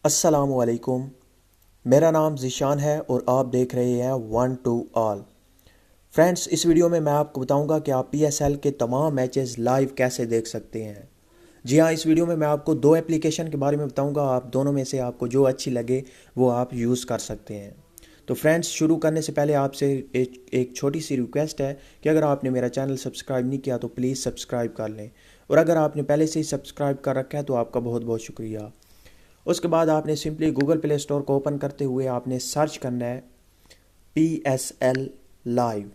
अस्सलामुअलैकुम। मेरा नाम ज़ीशान है और आप देख रहे हैं वन टू ऑल। फ्रेंड्स, इस वीडियो में मैं आपको बताऊंगा कि आप पीएसएल के तमाम मैचेस लाइव कैसे देख सकते हैं। जी हाँ, इस वीडियो में मैं आपको दो एप्लीकेशन के बारे में बताऊंगा। आप दोनों में से आपको जो अच्छी लगे वो आप यूज़ कर सकते हैं। तो फ्रेंड्स, शुरू करने से पहले आपसे एक छोटी सी रिक्वेस्ट है कि अगर आपने मेरा चैनल सब्सक्राइब नहीं किया तो प्लीज़ सब्सक्राइब कर लें, और अगर आपने पहले से ही सब्सक्राइब कर रखा है तो आपका बहुत बहुत शुक्रिया। उसके बाद आपने सिंपली गूगल प्ले स्टोर को ओपन करते हुए आपने सर्च करना है PSL लाइव।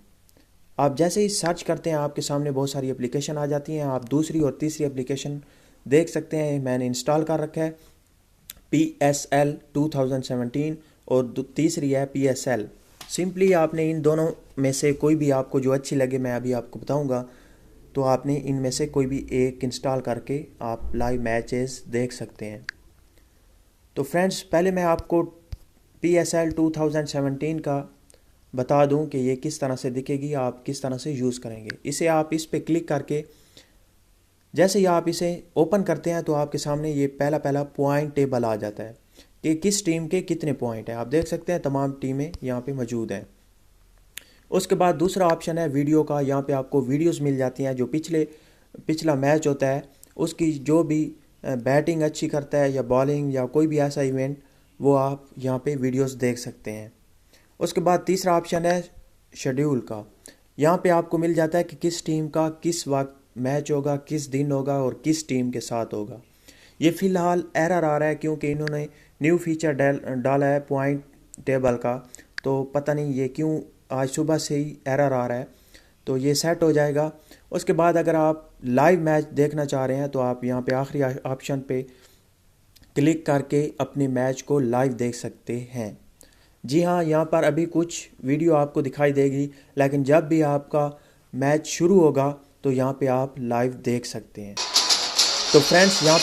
आप जैसे ही सर्च करते हैं आपके सामने बहुत सारी एप्लीकेशन आ जाती हैं। आप दूसरी और तीसरी एप्लीकेशन देख सकते हैं। मैंने इंस्टॉल कर रखा है PSL 2017 और तीसरी है PSL। सिंपली आपने इन दोनों में से कोई भी आपको जो अच्छी लगे, मैं अभी आपको बताऊंगा, तो आपने इनमें से कोई भी एक इंस्टॉल करके आप लाइव मैचेस देख सकते हैं। तो फ्रेंड्स, पहले मैं आपको PSL 2017 का बता दूं कि ये किस तरह से दिखेगी, आप किस तरह से यूज़ करेंगे इसे। आप इस पे क्लिक करके जैसे ही आप इसे ओपन करते हैं तो आपके सामने ये पहला पहला पॉइंट टेबल आ जाता है कि किस टीम के कितने पॉइंट हैं। आप देख सकते हैं तमाम टीमें यहाँ पे मौजूद हैं। उसके बाद दूसरा ऑप्शन है वीडियो का। यहाँ पे आपको वीडियोस मिल जाती हैं जो पिछला मैच होता है उसकी, जो भी बैटिंग अच्छी करता है या बॉलिंग या कोई भी ऐसा इवेंट, वो आप यहाँ पे वीडियोस देख सकते हैं। उसके बाद तीसरा ऑप्शन है शेड्यूल का। यहाँ पे आपको मिल जाता है कि किस टीम का किस वक्त मैच होगा, किस दिन होगा और किस टीम के साथ होगा। ये फ़िलहाल एरर आ रहा है क्योंकि इन्होंने न्यू फीचर डाला है पॉइंट टेबल का, तो पता नहीं ये क्यों आज सुबह से ही एरर आ रहा है। तो ये सेट हो जाएगा। उसके बाद अगर आप लाइव मैच देखना चाह रहे हैं तो आप यहाँ पे आखिरी ऑप्शन पे क्लिक करके अपने मैच को लाइव देख सकते हैं। जी हाँ, यहाँ पर अभी कुछ वीडियो आपको दिखाई देगी, लेकिन जब भी आपका मैच शुरू होगा तो यहाँ पे आप लाइव देख सकते हैं। तो फ्रेंड्स, यहाँ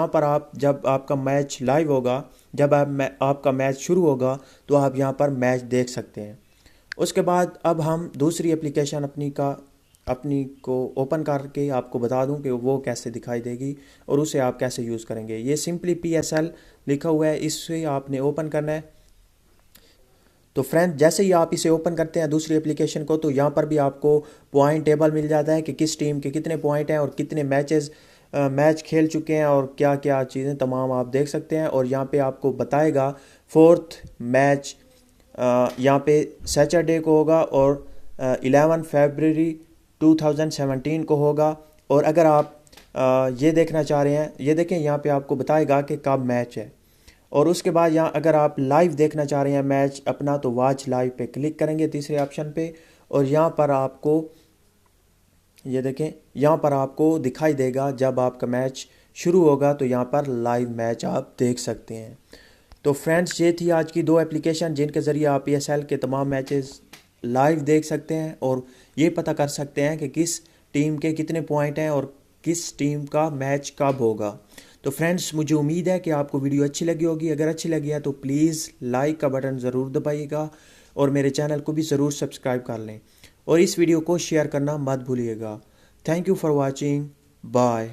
पर आप जब आपका मैच लाइव होगा, जब आपका मैच शुरू होगा तो आप यहाँ पर मैच देख सकते हैं। उसके बाद अब हम दूसरी एप्लीकेशन अपनी को ओपन करके आपको बता दूं कि वो कैसे दिखाई देगी और उसे आप कैसे यूज़ करेंगे। ये सिंपली PSL लिखा हुआ है, इससे आपने ओपन करना है। तो फ्रेंड, जैसे ही आप इसे ओपन करते हैं दूसरी एप्लीकेशन को, तो यहाँ पर भी आपको पॉइंट टेबल मिल जाता है कि किस टीम के कितने पॉइंट हैं और कितने मैच खेल चुके हैं और क्या क्या चीज़ें तमाम आप देख सकते हैं। और यहाँ पे आपको बताएगा फोर्थ मैच यहाँ पे सैटरडे को होगा और 11 फरवरी 2017 को होगा। और अगर आप ये देखना चाह रहे हैं, ये देखें यहाँ पे आपको बताएगा कि कब मैच है। और उसके बाद यहाँ अगर आप लाइव देखना चाह रहे हैं मैच अपना, तो वॉच लाइव पे क्लिक करेंगे तीसरे ऑप्शन पे, और यहाँ पर आपको ये देखें, यहाँ पर आपको दिखाई देगा जब आपका मैच शुरू होगा तो यहाँ पर लाइव मैच आप देख सकते हैं। तो फ्रेंड्स, ये थी आज की दो एप्लीकेशन जिनके ज़रिए आप PSL के तमाम मैचेस लाइव देख सकते हैं और ये पता कर सकते हैं कि किस टीम के कितने पॉइंट हैं और किस टीम का मैच कब होगा। तो फ्रेंड्स, मुझे उम्मीद है कि आपको वीडियो अच्छी लगी होगी। अगर अच्छी लगी है तो प्लीज़ लाइक का बटन ज़रूर दबाइएगा और मेरे चैनल को भी ज़रूर सब्सक्राइब कर लें और इस वीडियो को शेयर करना मत भूलिएगा। Thank you for watching. Bye.